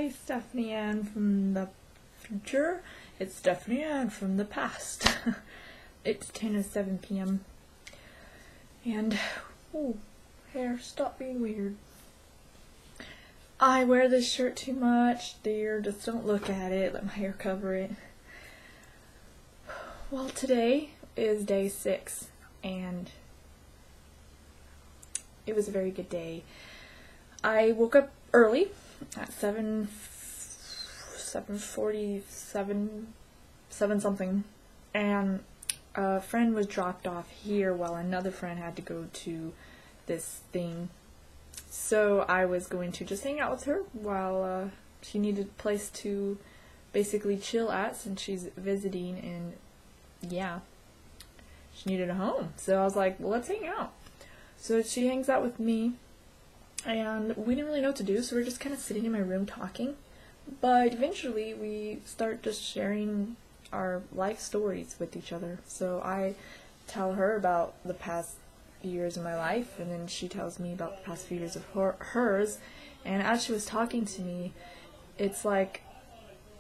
Hi, Stephanie Ann from the future. It's Stephanie Ann from the past. It's 10:07 p.m. And, hair, stop being weird. I wear this shirt too much, dear. Just don't look at it. Let my hair cover it. Well, today is day 6, and it was a very good day. I woke up early at 7:47, 7 something, and a friend was dropped off here while another friend had to go to this thing. So I was going to just hang out with her while she needed a place to basically chill at since she's visiting, and yeah, she needed a home. So I was like, well, let's hang out. So she hangs out with me, and we didn't really know what to do, so we're just kind of sitting in my room talking. But eventually we start just sharing our life stories with each other. So I tell her about the past few years of my life, and then she tells me about the past few years of hers. And as she was talking to me, it's like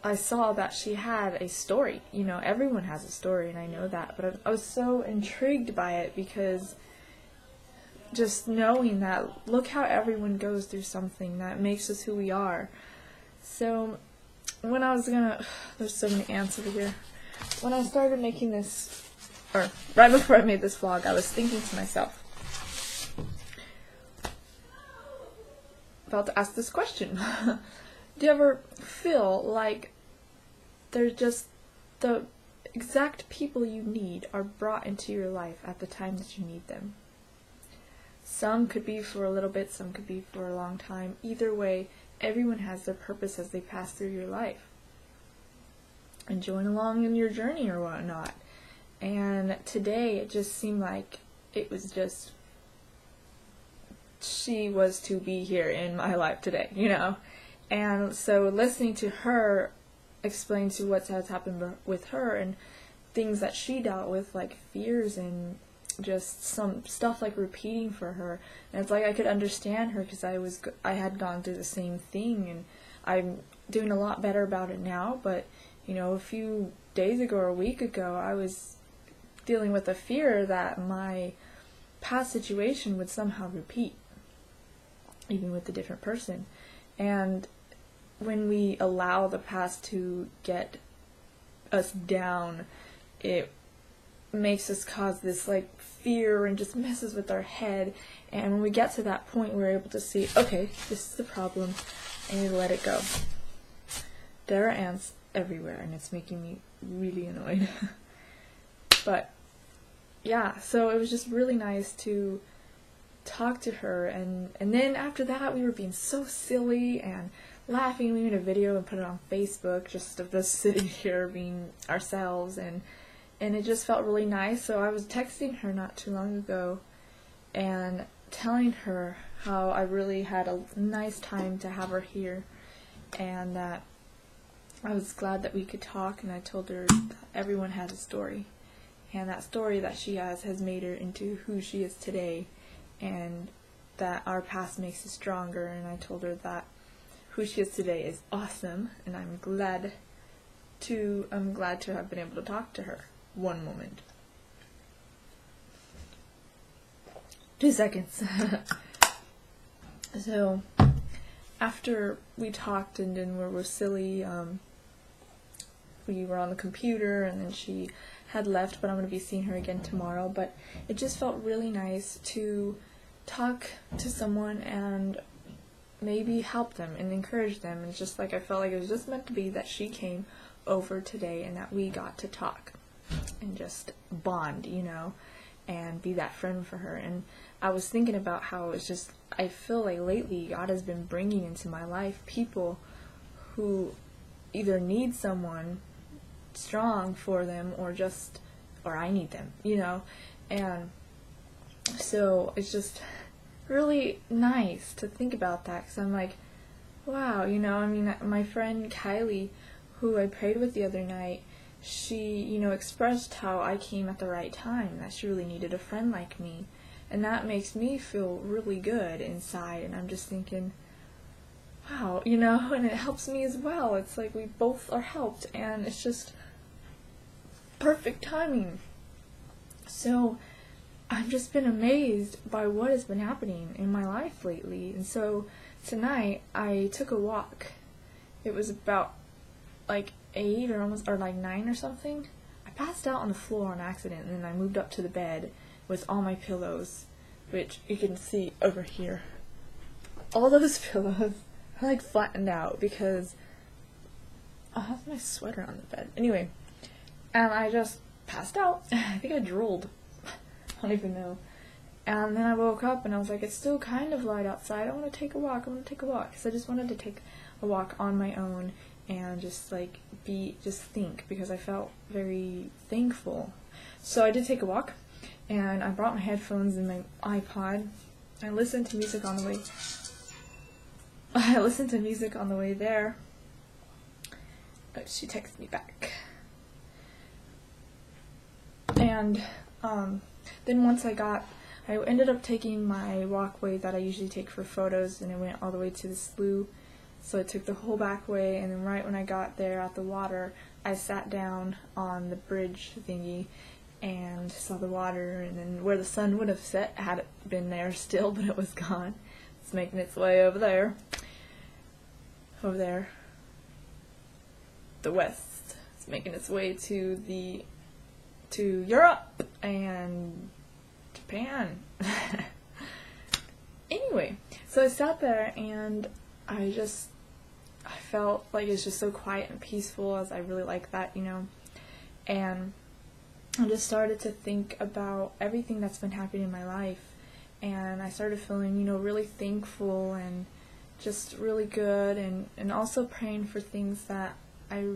I saw that she had a story. You know, everyone has a story, and I know that. But I was so intrigued by it because just knowing that, look how everyone goes through something that makes us who we are. So when I was there's so many ants over here. When I started making this, or right before I made this vlog, I was thinking to myself, about to ask this question. Do you ever feel like there's just the exact people you need are brought into your life at the time that you need them? Some could be for a little bit, some could be for a long time. Either way, everyone has their purpose as they pass through your life and join along in your journey or whatnot. And today it just seemed like it was just, she was to be here in my life today, you know. And so listening to her explain to what has happened with her and things that she dealt with, like fears and just some stuff like repeating for her, and it's like I could understand her because I had gone through the same thing, and I'm doing a lot better about it now. But you know, a few days ago or a week ago, I was dealing with a fear that my past situation would somehow repeat, even with a different person. And when we allow the past to get us down, it makes us cause this like fear and just messes with our head. And when we get to that point, we're able to see, okay, this is the problem, and we let it go. There are ants everywhere, and it's making me really annoyed. But yeah, so it was just really nice to talk to her, and then after that we were being so silly and laughing. We made a video and put it on Facebook just of us sitting here being ourselves, and it just felt really nice. So I was texting her not too long ago and telling her how I really had a nice time to have her here, and that I was glad that we could talk. And I told her that everyone has a story, and that story that she has made her into who she is today, and that our past makes us stronger. And I told her that who she is today is awesome, and I'm glad to have been able to talk to her. One moment. 2 seconds. So, after we talked and then we were silly, we were on the computer, and then she had left, but I'm going to be seeing her again tomorrow. But it just felt really nice to talk to someone and maybe help them and encourage them. And just like I felt like it was just meant to be that she came over today and that we got to talk and just bond, you know, and be that friend for her. And I was thinking about how it's just, I feel like lately God has been bringing into my life people who either need someone strong for them or I need them, you know. And so it's just really nice to think about that, because I'm like, wow, you know, I mean, my friend Kylie, who I prayed with the other night, she, you know, expressed how I came at the right time, that she really needed a friend like me. And that makes me feel really good inside. And I'm just thinking, wow, out, you know, and it helps me as well. It's like we both are helped, and it's just perfect timing. So I've just been amazed by what has been happening in my life lately. And so tonight I took a walk. It was about like 8 or like 9 or something. I passed out on the floor on accident, and then I moved up to the bed with all my pillows, which you can see over here. All those pillows are like flattened out because I have my sweater on the bed. Anyway, and I just passed out. I think I drooled. I don't even know. And then I woke up and I was like, it's still kind of light outside. I want to take a walk. So I just wanted to take a walk on my own and just like think, because I felt very thankful. So I did take a walk, and I brought my headphones and my iPod. I listened to music on the way there. But she texted me back. And then once I ended up taking my walkway that I usually take for photos, and it went all the way to the slough. So I took the whole back way, and then right when I got there at the water, I sat down on the bridge thingy and saw the water, and then where the sun would have set had it been there still, but it was gone. It's making its way over there. The west. It's making its way to Europe and Japan. Anyway, so I sat there and I felt like it's just so quiet and peaceful, as I really like that, you know. And I just started to think about everything that's been happening in my life, and I started feeling, you know, really thankful and just really good, and also praying for things that I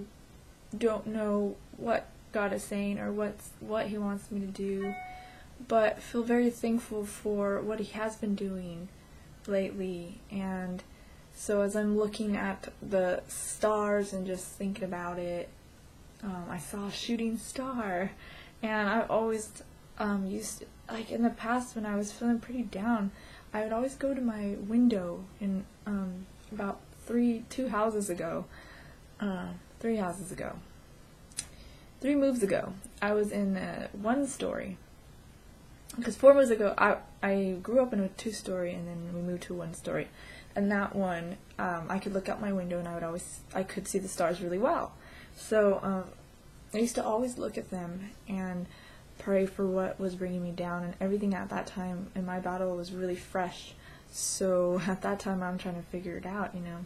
don't know what God is saying or what He wants me to do, but feel very thankful for what He has been doing lately. And so as I'm looking at the stars and just thinking about it, I saw a shooting star, and I always like in the past when I was feeling pretty down, I would always go to my window in about 3 moves ago, I was in a 1-story. Because 4 moves ago, I grew up in a 2-story, and then we moved to a 1-story. And that one, I could look out my window, and I could see the stars really well. So I used to always look at them and pray for what was bringing me down, and everything at that time in my battle was really fresh. So at that time, I'm trying to figure it out, you know.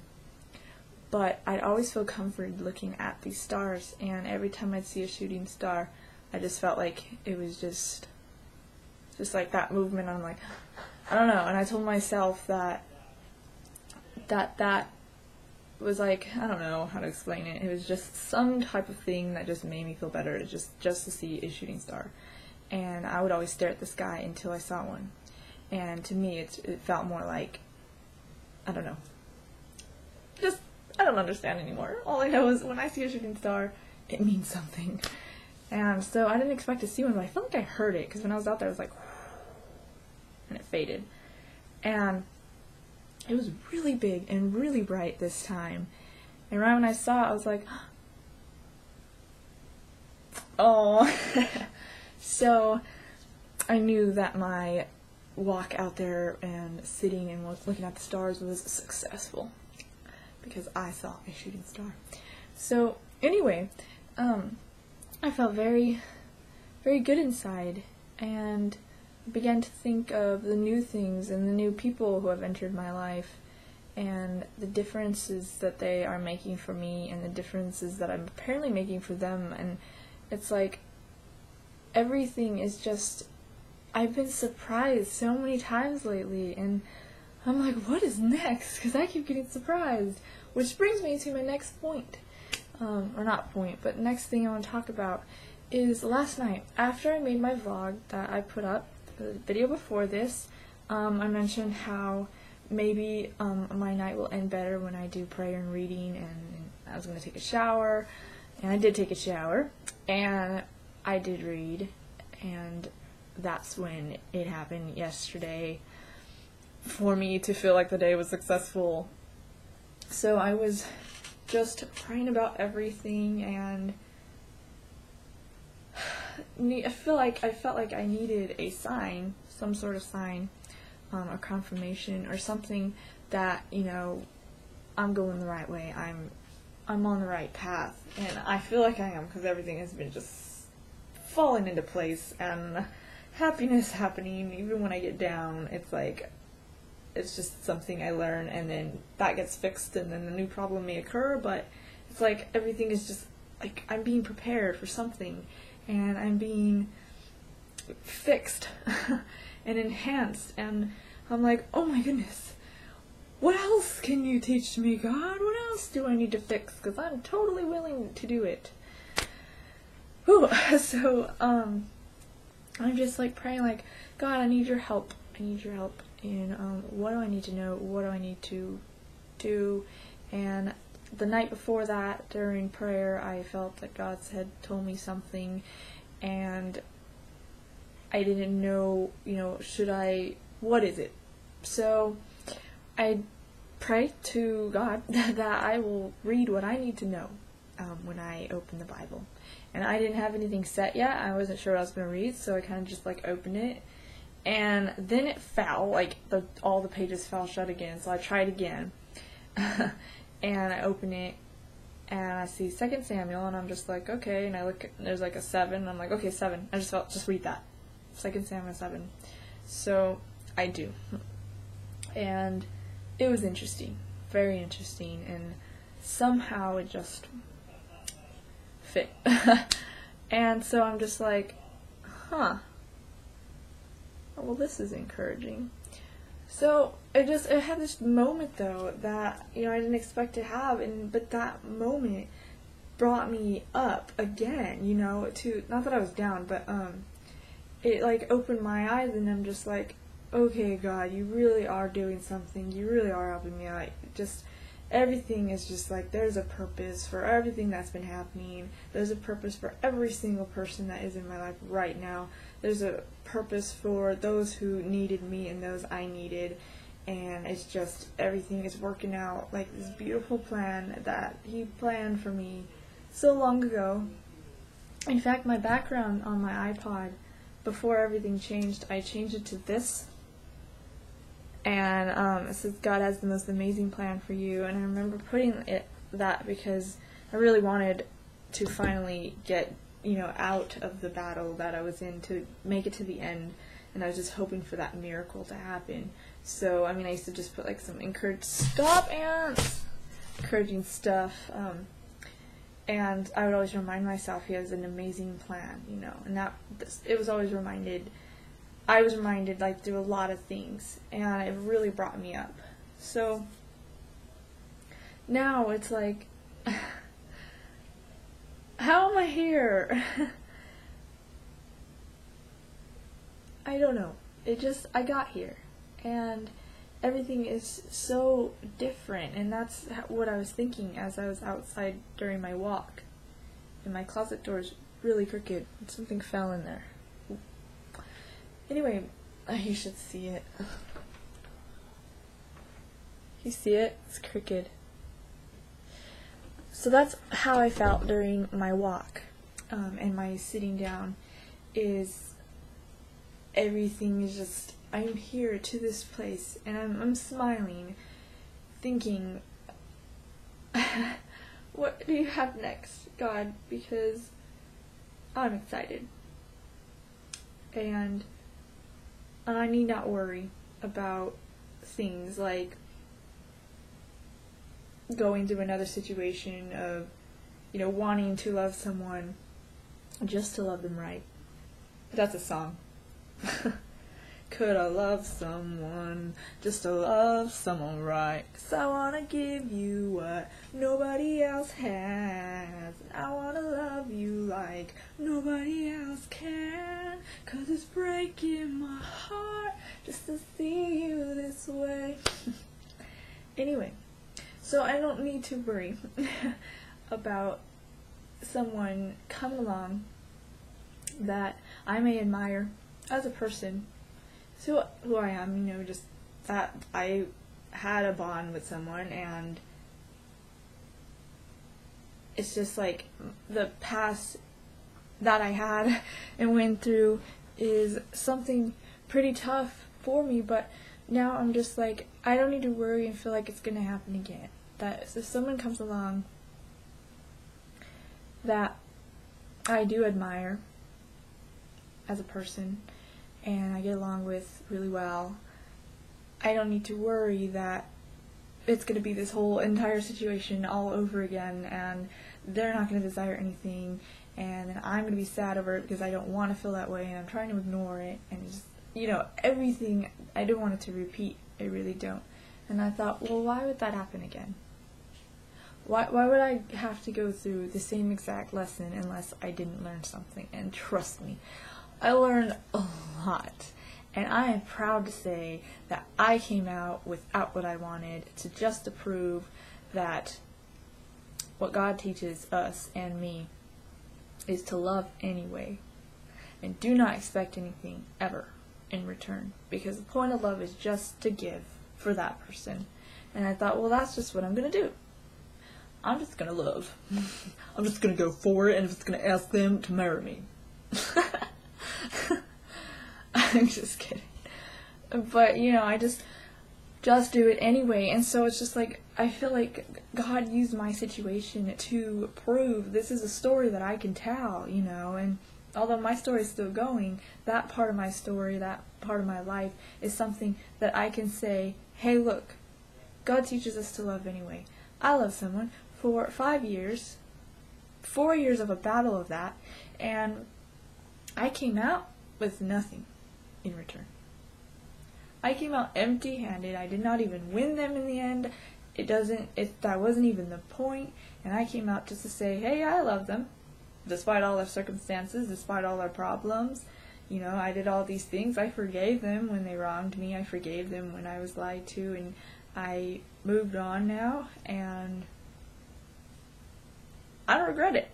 But I'd always feel comforted looking at these stars, and every time I'd see a shooting star, I just felt like it was just like that movement. I'm like, I don't know. And I told myself that was like, I don't know how to explain it. It was just some type of thing that just made me feel better, just to see a shooting star. And I would always stare at the sky until I saw one. And to me, it felt more like, I don't know. I don't understand anymore. All I know is when I see a shooting star, it means something. And so I didn't expect to see one, but I felt like I heard it, because when I was out there, I was like, and it faded. And it was really big and really bright this time. And right when I saw it, I was like, oh. So I knew that my walk out there and sitting and looking at the stars was successful, because I saw a shooting star. So anyway, I felt very, very good inside, and began to think of the new things and the new people who have entered my life, and the differences that they are making for me, and the differences that I'm apparently making for them. And it's like everything is just, I've been surprised so many times lately, and I'm like, what is next? Because I keep getting surprised. Which brings me to my next point. Or not point, but next thing I want to talk about is last night, after I made my vlog that I put up, the video before this, I mentioned how maybe my night will end better when I do prayer and reading, and I was going to take a shower, and I did take a shower, and I did read, and that's when it happened yesterday for me to feel like the day was successful. So I was just praying about everything, and I felt like I needed a sign, some sort of sign, or confirmation or something that, I'm going the right way. I'm on the right path, and I feel like I am, because everything has been just falling into place, and happiness happening. Even when I get down, it's like it's just something I learn, and then that gets fixed, and then a new problem may occur. But it's like everything is just like I'm being prepared for something, and I'm being fixed and enhanced, and I'm like, oh my goodness, what else can you teach me, God? What else do I need to fix? Because I'm totally willing to do it. Whew. So, I'm just like praying, like, God, I need your help. I need your help in what do I need to know? What do I need to do? And the night before that, during prayer, I felt that God had told me something, and I didn't know, what is it? So I pray to God that I will read what I need to know when I open the Bible. And I didn't have anything set yet. I wasn't sure what I was going to read, so I kind of just opened it. And then it fell, all the pages fell shut again, so I tried again. And I open it, and I see 2 Samuel, and I'm just like, okay, and I look, there's a 7, and I'm like, okay, 7. I just read that. 2 Samuel 7. So I do. And it was interesting, very interesting, and somehow it just fit. And so I'm just like, well, this is encouraging. So I had this moment though that I didn't expect to have, but that moment brought me up again, to, not that I was down, but it opened my eyes, and I'm just like, okay, God, you really are doing something. You really are helping me out. Everything is just there's a purpose for everything that's been happening. There's a purpose for every single person that is in my life right now. There's a purpose for those who needed me and those I needed. And it's just, everything is working out like this beautiful plan that He planned for me so long ago. In fact, my background on my iPod, before everything changed, I changed it to this. And it says, God has the most amazing plan for you. And I remember putting that because I really wanted to finally get, out of the battle that I was in, to make it to the end. And I was just hoping for that miracle to happen. So, I used to just put some encouraging stuff, and I would always remind myself He has an amazing plan, and it was always I was reminded through a lot of things, and it really brought me up. So now it's how am I here? I don't know. I got here, and everything is so different, and that's what I was thinking as I was outside during my walk. And my closet door is really crooked, and something fell in there. Anyway, you should see it. You see it? It's crooked. So that's how I felt during my walk, and my sitting down is everything is just, I'm here to this place, and I'm smiling, thinking, what do you have next, God? Because I'm excited. And I need not worry about things like going through another situation of, wanting to love someone just to love them right. That's a song. Could I love someone just to love someone right? 'Cause I wanna give you what nobody else has. I wanna love you like nobody else can. 'Cause it's breaking my heart just to see you this way. Anyway, so I don't need to worry about someone coming along that I may admire as a person. So who I am, just that I had a bond with someone, and it's just like the past that I had and went through is something pretty tough for me, but now I'm just like, I don't need to worry and feel like it's going to happen again. That if someone comes along that I do admire as a person and I get along with really well, I don't need to worry that it's going to be this whole entire situation all over again and they're not going to desire anything and then I'm going to be sad over it because I don't want to feel that way and I'm trying to ignore it and just, everything. I don't want it to repeat. I really don't. And I thought, well, why would that happen again? Why would I have to go through the same exact lesson unless I didn't learn something? And trust me, I learned a lot. And I am proud to say that I came out without what I wanted to prove that what God teaches us and me is to love anyway. And do not expect anything ever in return. Because the point of love is just to give for that person. And I thought, well, that's just what I'm going to do. I'm just going to love. I'm just going to go for it and I'm just going to ask them to marry me. I'm just kidding. But, I just do it anyway. And so it's just like, I feel like God used my situation to prove this is a story that I can tell, and although my story is still going, that part of my story, that part of my life is something that I can say, hey, look, God teaches us to love anyway. I love someone for 5 years, 4 years of a battle of that, and I came out with nothing in return. I came out empty-handed. I did not even win them in the end. That wasn't even the point, and I came out just to say, hey, I love them, despite all their circumstances, despite all their problems. I did all these things. I forgave them when they wronged me. I forgave them when I was lied to, and I moved on now, and I don't regret it,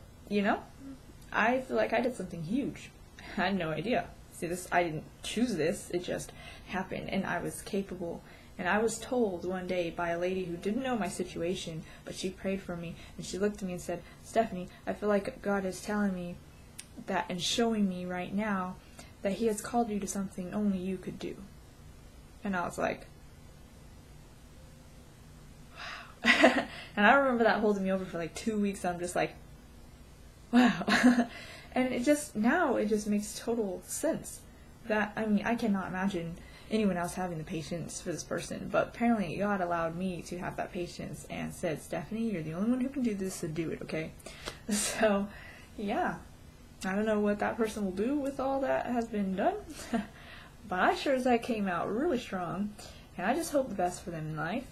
I feel like I did something huge. I had no idea. See, I didn't choose this, it just happened, and I was capable. And I was told one day by a lady who didn't know my situation, but she prayed for me, and she looked at me and said, Stephanie, I feel like God is telling me that and showing me right now that He has called you to something only you could do. And I was like, wow. And I remember that holding me over for like 2 weeks. I'm just like, wow. And it just makes total sense. I cannot imagine anyone else having the patience for this person, but apparently God allowed me to have that patience and said, Stephanie, you're the only one who can do this, so do it, okay? So, yeah. I don't know what that person will do with all that has been done, but I sure as heck came out really strong, and I just hope the best for them in life,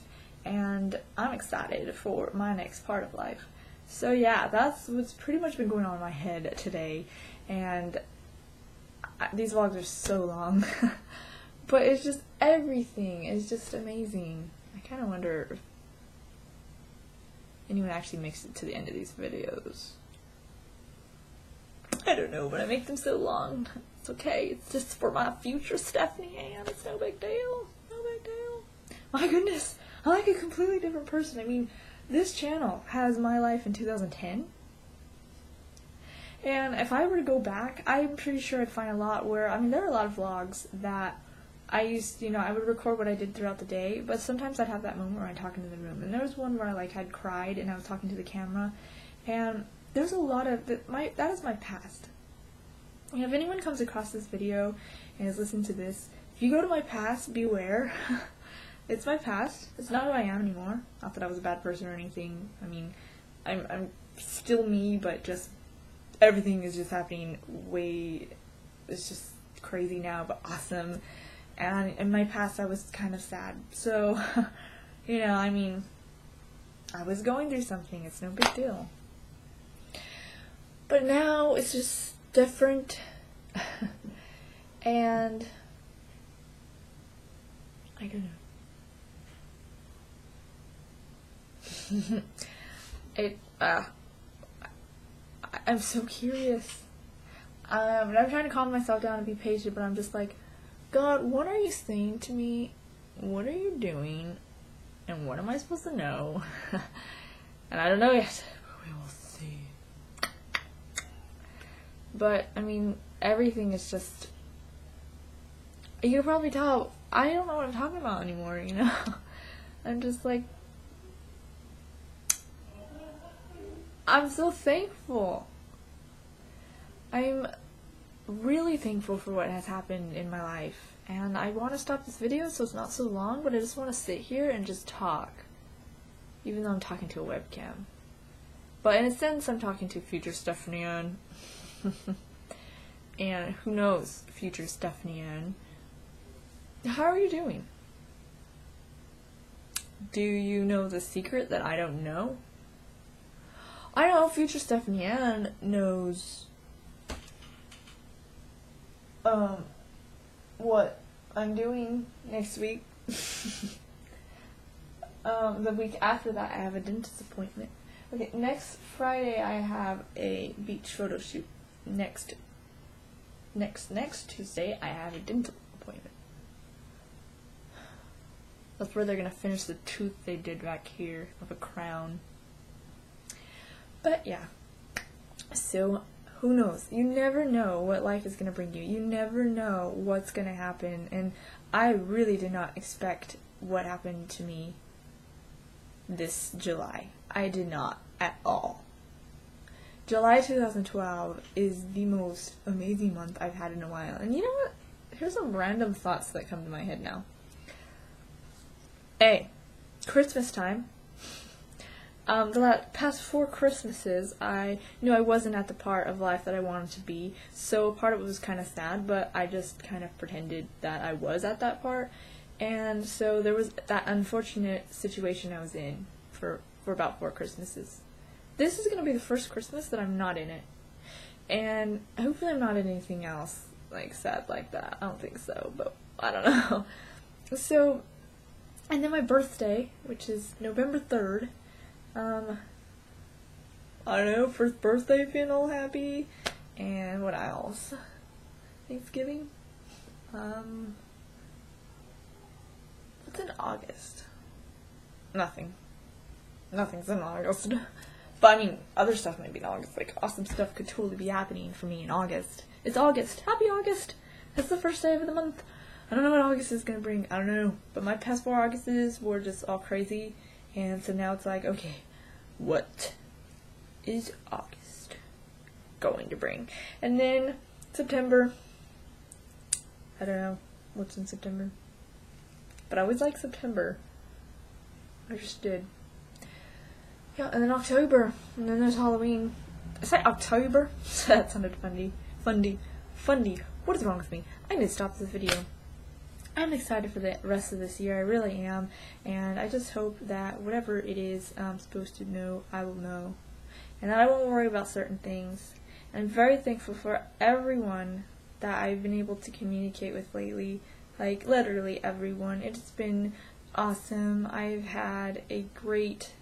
and I'm excited for my next part of life. So yeah, that's what's pretty much been going on in my head today, and these vlogs are so long, but it's just, everything is just amazing. I kind of wonder if anyone actually makes it to the end of these videos. I don't know, but I make them so long. It's okay, it's just for my future Stephanie, and it's no big deal. No big deal. My goodness, I'm like a completely different person. I mean, this channel has my life in 2010. And if I were to go back, I'm pretty sure I'd find a lot where, there are a lot of vlogs that I used, I would record what I did throughout the day, but sometimes I'd have that moment where I'm talking to the room. And there was one where I had cried and I was talking to the camera, and there's a lot of, that is my past. And if anyone comes across this video and is listening to this, if you go to my past, beware. It's my past. It's not who I am anymore. Not that I was a bad person or anything. I'm still me, but just everything is just happening it's just crazy now, but awesome. And in my past, I was kind of sad. So, I was going through something. It's no big deal. But now it's just different. And I don't know. I'm so curious. I'm trying to calm myself down and be patient, but I'm just like, God, what are you saying to me? What are you doing? And what am I supposed to know? And I don't know yet, but we will see. but I mean, everything is just, you can probably tell, I don't know what I'm talking about anymore, you know? I'm just like, I'm so thankful. I'm really thankful for what has happened in my life, and I want to stop this video so it's not so long, but I just want to sit here and just talk, even though I'm talking to a webcam. But in a sense, I'm talking to future StephanieAnd. And who knows, future StephanieAnd, how are you doing? Do you know the secret that I don't know? I know future StephanieAnd knows what I'm doing next week. The week after that I have a dentist appointment. Okay, next Friday I have a beach photo shoot. Next Tuesday I have a dental appointment. That's where they're gonna finish the tooth they did back here of a crown. But yeah, so who knows? You never know what life is gonna bring you. You never know what's gonna happen, and I really did not expect what happened to me this July. I did not at all. July 2012 is the most amazing month I've had in a while. And you know what? Here's some random thoughts that come to my head now. Christmas time. The past 4 Christmases, I knew I wasn't at the part of life that I wanted to be, so part of it was kind of sad, but I just kind of pretended that I was at that part, and so there was that unfortunate situation I was in for about 4 Christmases. This is going to be the first Christmas that I'm not in it, and hopefully I'm not in anything else, like, sad like that. I don't think so, but I don't know. So, and then my birthday, which is November 3rd, I don't know, first birthday, feeling all happy, and what else? Thanksgiving? What's in August? Nothing. Nothing's in August. But I mean, other stuff might be in August, like awesome stuff could totally be happening for me in August. It's August! Happy August! It's the first day of the month. I don't know what August is gonna bring, I don't know, but my past 4 Augusts were just all crazy. And so now it's like, okay, what is August going to bring? And then September, I don't know what's in September. But I always like September. I just did. Yeah, and then October, and then there's Halloween. I said October? That sounded funny. What is wrong with me? I need to stop this video. I'm excited for the rest of this year, I really am, and I just hope that whatever it is I'm supposed to know, I will know, and that I won't worry about certain things. And I'm very thankful for everyone that I've been able to communicate with lately, like literally everyone. It's been awesome. I've had a great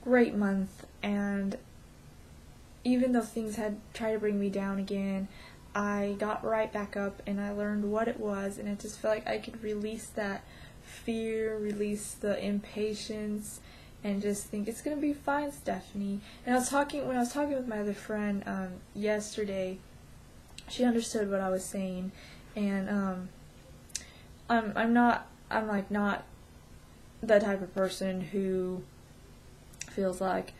month, and even though things had tried to bring me down again, I got right back up and I learned what it was, and it just felt like I could release that fear, release the impatience, and just think it's gonna be fine, Stephanie. And when I was talking with my other friend yesterday, she understood what I was saying, and I'm not the type of person who feels like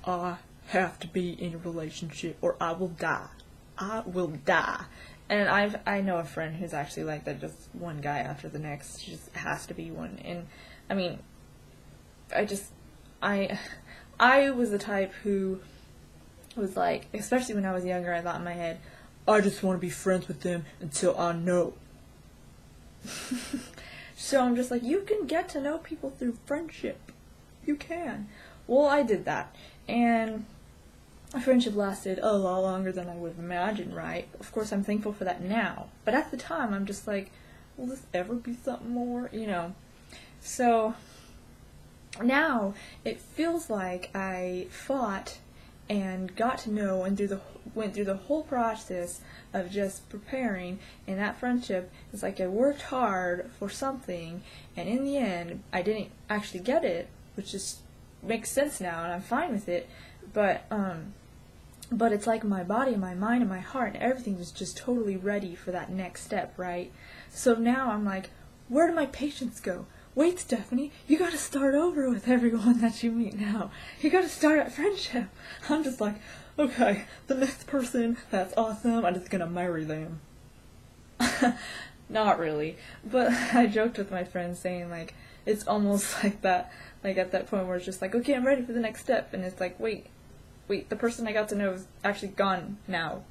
I have to be in a relationship or I will die. I will die. And I know a friend who's actually like that, just one guy after the next, she just has to be one. And I mean, I was the type who was like, especially when I was younger, I thought in my head, I just want to be friends with them until I know. So I'm just like, you can get to know people through friendship. You can. Well, I did that, and our friendship lasted a lot longer than I would have imagined, right? Of course, I'm thankful for that now. But at the time, I'm just like, will this ever be something more? You know? So, now, it feels like I fought and got to know and went through the whole process of just preparing, and that friendship is like I worked hard for something, and in the end, I didn't actually get it, which just makes sense now, and I'm fine with it. But But it's like my body, my mind, and my heart, and everything is just totally ready for that next step, right? So now I'm like, where do my patience go? Wait, Stephanie, you gotta start over with everyone that you meet now. You gotta start at friendship. I'm just like, okay, the next person, that's awesome, I'm just gonna marry them. Not really. But I joked with my friends saying, like, it's almost like that, like at that point where it's just like, okay, I'm ready for the next step. And it's like, wait, the person I got to know is actually gone now.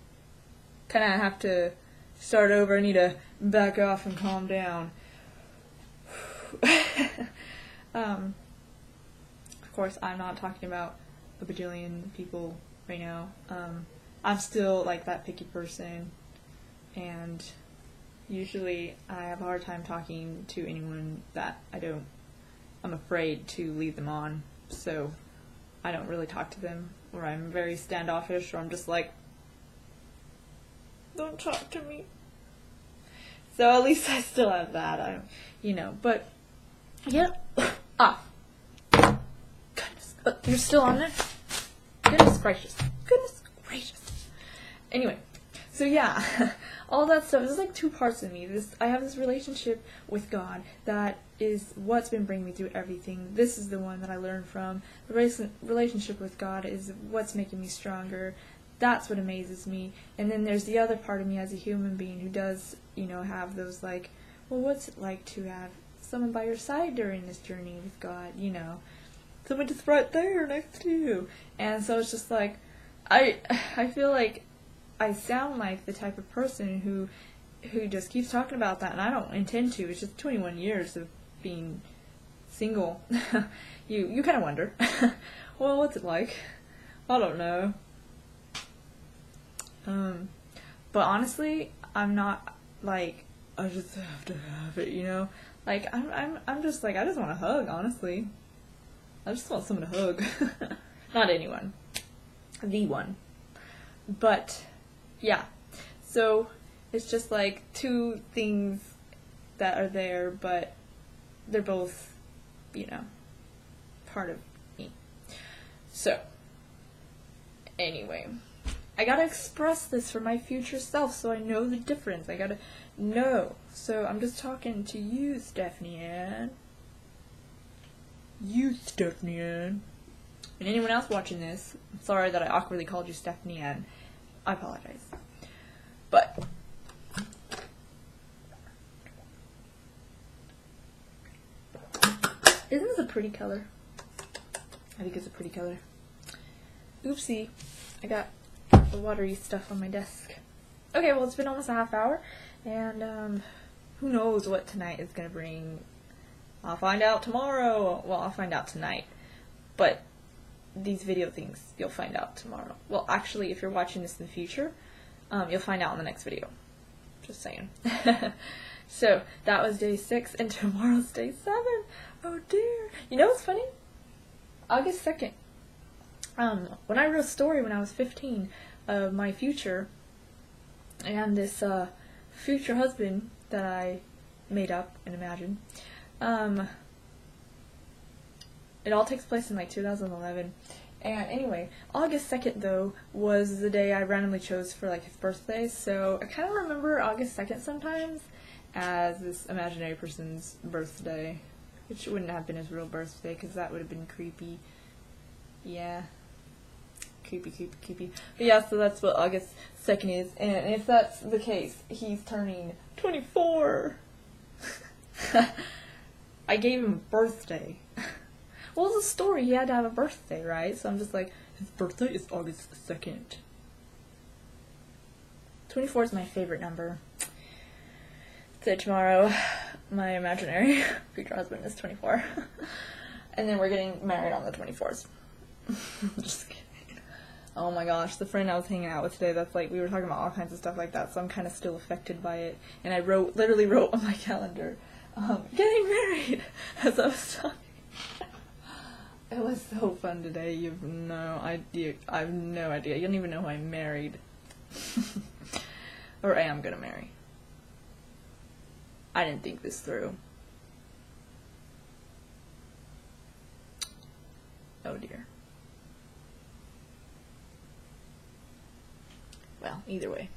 Kind of have to start over. I need to back off and calm down. Of course, I'm not talking about a bajillion people right now. I'm still like that picky person, and usually I have a hard time talking to anyone that I'm afraid to lead them on, so I don't really talk to them, or I'm very standoffish, or I'm just like, don't talk to me. So at least I still have that, but yeah. Goodness, you're still on there? Goodness gracious. Anyway, so yeah, all that stuff, there's like two parts of me. I have this relationship with God that is what's been bringing me through everything. This is the one that I learned from. The relationship with God is what's making me stronger. That's what amazes me. And then there's the other part of me as a human being who does, have those like, well, what's it like to have someone by your side during this journey with God, someone just right there next to you. And so it's just like, I feel like I sound like the type of person who just keeps talking about that, and I don't intend to. It's just 21 years of being single. You kind of wonder, well, what's it like? I don't know. But honestly, I'm not like, I just have to have it, Like, I'm just like, I just want a hug, honestly. I just want someone to hug. Not anyone. The one. But, yeah. So, it's just like two things that are there, but they're both, part of me. So, anyway. I gotta express this for my future self so I know the difference. I gotta know. So I'm just talking to you, StephanieAnd. You, StephanieAnd. And anyone else watching this, I'm sorry that I awkwardly called you StephanieAnd. I apologize. But isn't this a pretty color? I think it's a pretty color. Oopsie. I got the watery stuff on my desk. Okay, well, it's been almost a half hour, and who knows what tonight is going to bring. I'll find out tomorrow. Well, I'll find out tonight, but these video things you'll find out tomorrow. Well, actually, if you're watching this in the future, you'll find out in the next video. Just saying. So, that was day 6, and tomorrow's day 7. Oh dear. You know what's funny? August 2nd. When I wrote a story when I was 15 of my future and this future husband that I made up and imagined, it all takes place in like 2011. And anyway, August 2nd though was the day I randomly chose for like his birthday, so I kind of remember August 2nd sometimes as this imaginary person's birthday, which wouldn't have been his real birthday because that would have been creepy. Yeah. Creepy. But yeah, so that's what August 2nd is. And if that's the case, he's turning 24. I gave him a birthday. Well, it's a story. He had to have a birthday, right? So I'm just like, his birthday is August 2nd. 24 is my favorite number. So tomorrow, my imaginary future husband is 24. And then we're getting married on the 24th. Just kidding. Oh my gosh, the friend I was hanging out with today, that's like, we were talking about all kinds of stuff like that, so I'm kind of still affected by it. And I literally wrote on my calendar, getting married, as I was talking. It was so fun today, you have no idea. I have no idea. You don't even know who I married. Or am gonna marry. I didn't think this through. Oh dear. well, either way.